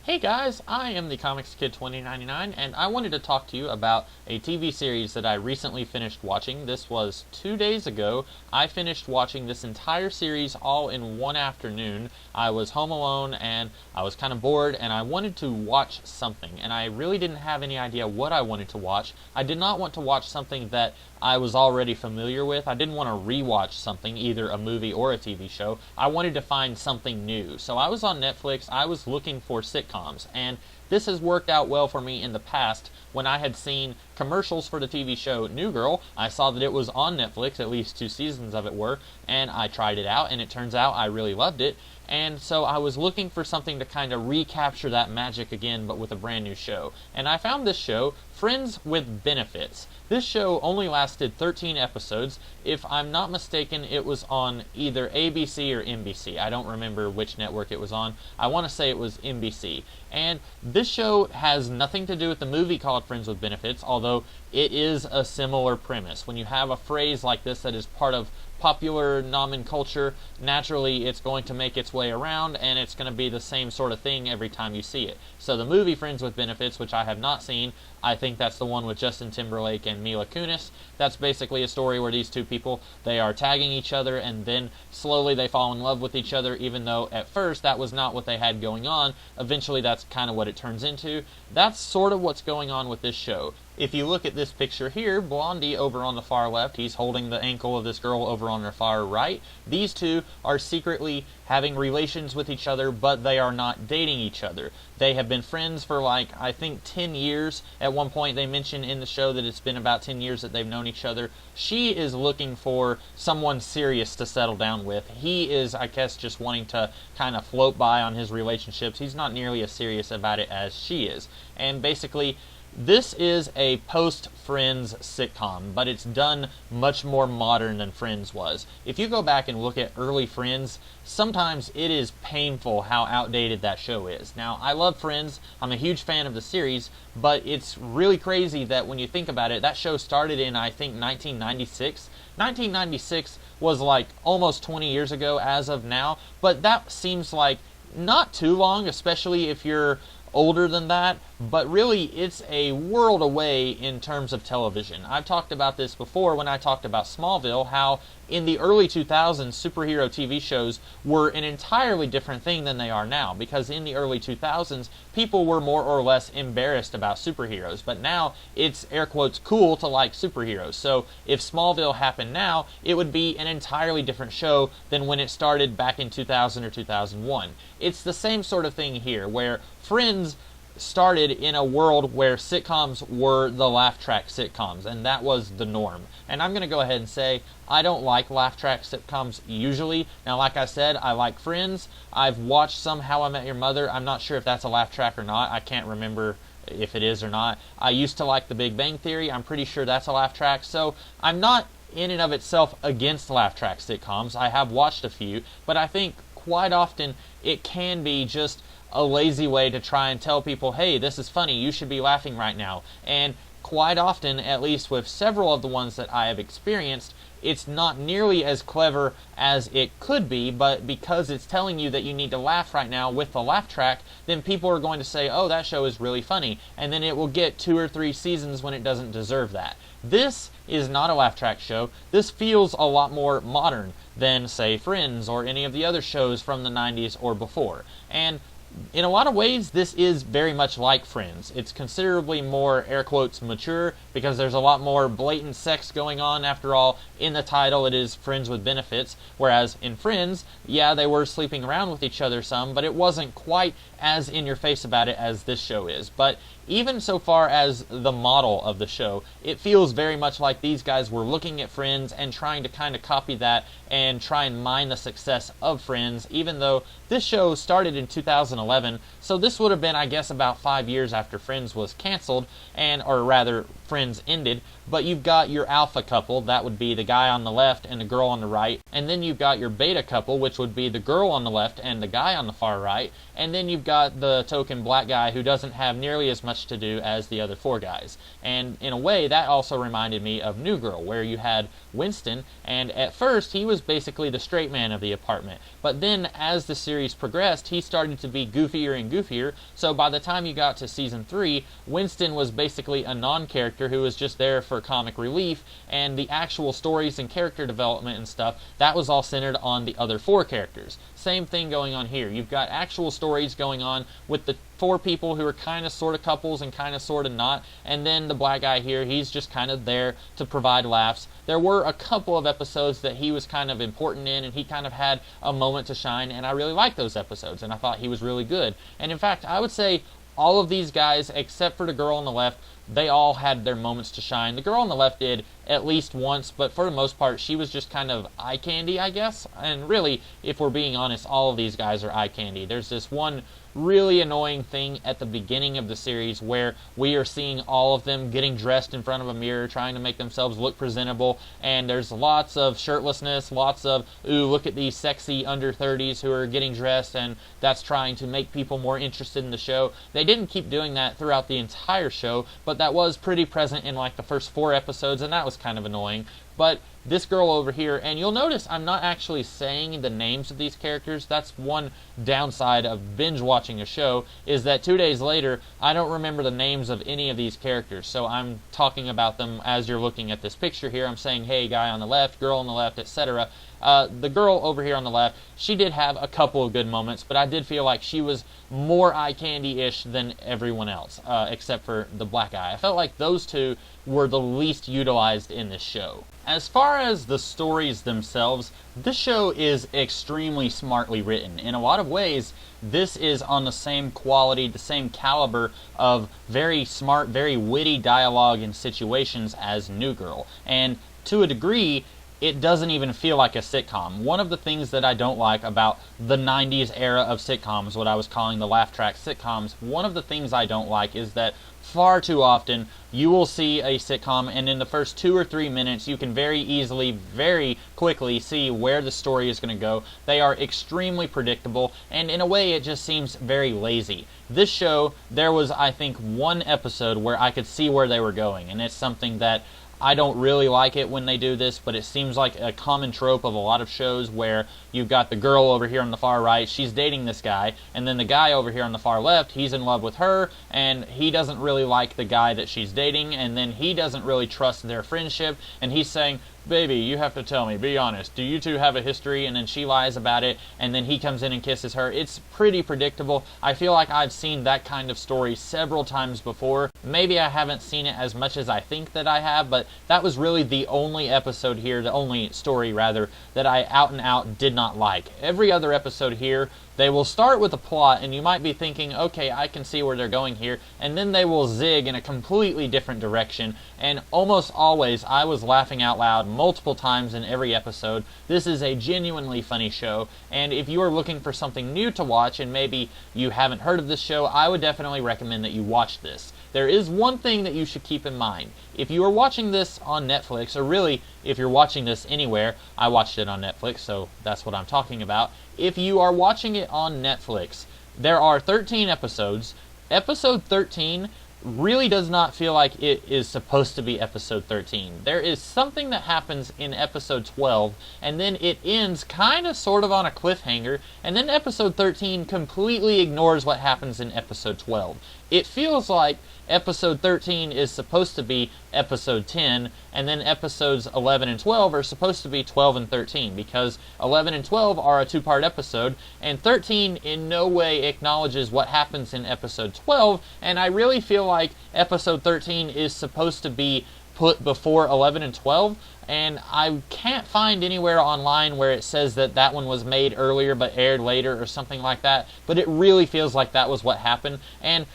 Hey guys, I am the Comics Kid 2099, and I wanted to talk to you about a TV series that I recently finished watching. This was 2 days ago. I finished watching this entire series all in one afternoon. I was home alone and I was kind of bored and I wanted to watch something, and I really didn't have any idea what I wanted to watch. I did not want to watch something that I was already familiar with. I didn't want to rewatch something, either a movie or a TV show. I wanted to find something new. So I was on Netflix. I was looking for sitcoms, and this has worked out well for me in the past. When I had seen commercials for the TV show New Girl, I saw that it was on Netflix, at least 2 seasons of it were, and I tried it out, and it turns out I really loved it. And so I was looking for something to kind of recapture that magic again, but with a brand new show. And I found this show, Friends with Benefits. This show only lasted 13 episodes. If I'm not mistaken, it was on either ABC or NBC. I don't remember which network it was on. I want to say it was NBC. And this show has nothing to do with the movie called Friends with Benefits, although it is a similar premise. When you have a phrase like this that is part of popular nomenclature, naturally it's going to make its way around, and it's going to be the same sort of thing every time you see it. So the movie Friends with Benefits, which I have not seen, I think that's the one with Justin Timberlake and Mila Kunis. That's basically a story where these two people, they are tagging each other, and then slowly they fall in love with each other, even though at first that was not what they had going on. Eventually that's kind of what it turns into. That's sort of what's going on with this show. If you look at this picture here, Blondie over on the far left, he's holding the ankle of this girl over on the far right. These two are secretly having relations with each other, but they are not dating each other. They have been friends for I think 10 years. At one point they mention in the show that it's been about 10 years that they've known each other. She is looking for someone serious to settle down with. He is, I guess, just wanting to kind of float by on his relationships. He's not nearly as serious about it as she is. And basically, this is a post-Friends sitcom, but it's done much more modern than Friends was. If you go back and look at early Friends, sometimes it is painful how outdated that show is. Now, I love Friends. I'm a huge fan of the series, but it's really crazy that when you think about it, that show started in, I think, 1996. 1996 was almost 20 years ago as of now, but that seems like not too long, especially if you're older than that, but really it's a world away in terms of television. I've talked about this before when I talked about Smallville, how in the early 2000s superhero TV shows were an entirely different thing than they are now, because in the early 2000s people were more or less embarrassed about superheroes, but now it's air quotes cool to like superheroes. So if Smallville happened now, it would be an entirely different show than when it started back in 2000 or 2001. It's the same sort of thing here, where Friends started in a world where sitcoms were the laugh track sitcoms, and that was the norm. And I'm going to go ahead and say I don't like laugh track sitcoms usually. Now, like I said, I like Friends. I've watched some How I Met Your Mother. I'm not sure if that's a laugh track or not. I can't remember if it is or not. I used to like The Big Bang Theory. I'm pretty sure that's a laugh track. So I'm not in and of itself against laugh track sitcoms. I have watched a few, but I think quite often it can be just a lazy way to try and tell people, hey, this is funny, you should be laughing right now. And quite often, at least with several of the ones that I have experienced, it's not nearly as clever as it could be, but because it's telling you that you need to laugh right now with the laugh track, then people are going to say, oh, that show is really funny, and then it will get 2 or 3 seasons when it doesn't deserve that. This is not a laugh track show. This feels a lot more modern than, say, Friends or any of the other shows from the 90s or before. And in a lot of ways, this is very much like Friends. It's considerably more, air quotes, mature, because there's a lot more blatant sex going on. After all, in the title, it is Friends with Benefits, whereas in Friends, yeah, they were sleeping around with each other some, but it wasn't quite as in your face about it as this show is. But even so far as the model of the show, it feels very much like these guys were looking at Friends and trying to kind of copy that and try and mine the success of Friends, even though this show started in 2011, so this would have been, I guess, about 5 years after Friends was canceled, or rather, Friends ended. But you've got your alpha couple, that would be the guy on the left and the girl on the right, and then you've got your beta couple, which would be the girl on the left and the guy on the far right, and then you've got the token black guy who doesn't have nearly as much to do as the other 4 guys. And in a way, that also reminded me of New Girl, where you had Winston, and at first he was basically the straight man of the apartment, but then as the series progressed, he started to be goofier and goofier goofier. So by the time you got to season 3, Winston was basically a non-character who was just there for comic relief, and the actual stories and character development and stuff, that was all centered on the other 4 characters. Same thing going on here. You've got actual stories going on with the 4 people who are kind of sort of couples and kind of sort of not, and then the black guy here, he's just kind of there to provide laughs. There were a couple of episodes that he was kind of important in, and he kind of had a moment to shine, and I really liked those episodes, and I thought he was really good. And in fact, I would say all of these guys, except for the girl on the left, they all had their moments to shine. The girl on the left did at least once, but for the most part, she was just kind of eye candy, I guess. And really, if we're being honest, all of these guys are eye candy. There's this one really annoying thing at the beginning of the series where we are seeing all of them getting dressed in front of a mirror, trying to make themselves look presentable, and there's lots of shirtlessness, lots of, ooh, look at these sexy under 30s who are getting dressed, and that's trying to make people more interested in the show. They didn't keep doing that throughout the entire show, but that was pretty present in like the first 4 episodes, and that was kind of annoying. But this girl over here, and you'll notice I'm not actually saying the names of these characters. That's one downside of binge watching a show, is that 2 days later, I don't remember the names of any of these characters. So I'm talking about them as you're looking at this picture here. I'm saying, hey, guy on the left, girl on the left, etc. The girl over here on the left, she did have a couple of good moments, but I did feel like she was more eye candy-ish than everyone else, except for the black guy. I felt like those 2 were the least utilized in this show. As far as the stories themselves, this show is extremely smartly written. In a lot of ways, this is on the same quality, the same caliber of very smart, very witty dialogue and situations as New Girl. And to a degree, it doesn't even feel like a sitcom. One of the things that I don't like about the 90s era of sitcoms, what I was calling the laugh track sitcoms, one of the things I don't like is that far too often you will see a sitcom, and in the first 2 or 3 minutes you can very easily, very quickly see where the story is going to go. They are extremely predictable, and in a way it just seems very lazy. This show, there was, I think, 1 episode where I could see where they were going, and it's something that I don't really like it when they do this, but it seems like a common trope of a lot of shows where you've got the girl over here on the far right, she's dating this guy, and then the guy over here on the far left, he's in love with her, and he doesn't really like the guy that she's dating, and then he doesn't really trust their friendship, and he's saying, baby, you have to tell me, be honest, do you 2 have a history? And then she lies about it, and then he comes in and kisses her. It's pretty predictable. I feel like I've seen that kind of story several times before. Maybe I haven't seen it as much as I think that I have, but that was really the only episode here, the only story rather, that I out and out did not like. Every other episode here, they will start with a plot, and you might be thinking, okay, I can see where they're going here, and then they will zig in a completely different direction, and almost always I was laughing out loud multiple times in every episode. This is a genuinely funny show, and if you are looking for something new to watch, and maybe you haven't heard of this show, I would definitely recommend that you watch this. There is one thing that you should keep in mind. If you are watching this on Netflix, or really, if you're watching this anywhere, I watched it on Netflix, so that's what I'm talking about. If you are watching it on Netflix, there are 13 episodes. Episode 13 really does not feel like it is supposed to be episode 13. There is something that happens in episode 12, and then it ends kind of sort of on a cliffhanger, and then episode 13 completely ignores what happens in episode 12. It feels like episode 13 is supposed to be episode 10, and then episodes 11 and 12 are supposed to be 12 and 13, because 11 and 12 are a 2-part episode, and 13 in no way acknowledges what happens in episode 12, and I really feel like episode 13 is supposed to be put before 11 and 12, and I can't find anywhere online where it says that that one was made earlier but aired later or something like that, but it really feels like that was what happened. And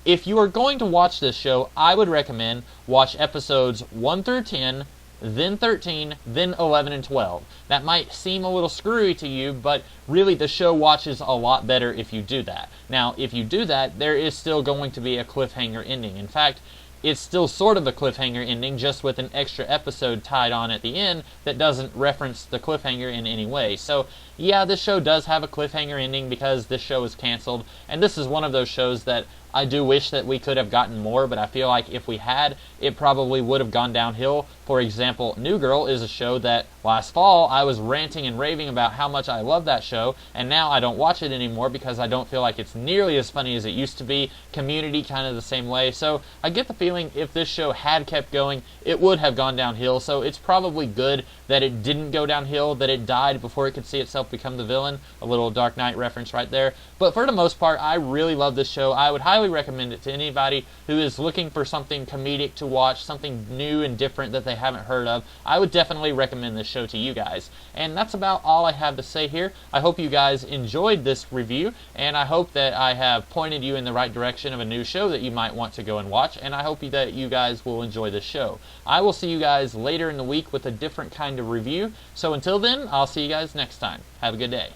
if you are going to watch this show, I would recommend watch episodes 1 through 10, then 13, then 11 and 12. That might seem a little screwy to you, but really the show watches a lot better if you do that. Now, if you do that, there is still going to be a cliffhanger ending. In fact, it's still sort of a cliffhanger ending, just with an extra episode tied on at the end that doesn't reference the cliffhanger in any way. So yeah, this show does have a cliffhanger ending because this show is canceled, and this is one of those shows that I do wish that we could have gotten more, but I feel like if we had, it probably would have gone downhill. For example, New Girl is a show that last fall I was ranting and raving about how much I love that show, and now I don't watch it anymore because I don't feel like it's nearly as funny as it used to be. Community kind of the same way. So I get the feeling if this show had kept going, it would have gone downhill. So it's probably good that it didn't go downhill, that it died before it could see itself become the villain. A little Dark Knight reference right there. But for the most part, I really love this show. I would highly recommend it to anybody who is looking for something comedic to watch, something new and different that they haven't heard of. I would definitely recommend this show to you guys. And that's about all I have to say here. I hope you guys enjoyed this review, and I hope that I have pointed you in the right direction of a new show that you might want to go and watch, and I hope that you guys will enjoy this show. I will see you guys later in the week with a different kind of review. So until then, I'll see you guys next time. Have a good day.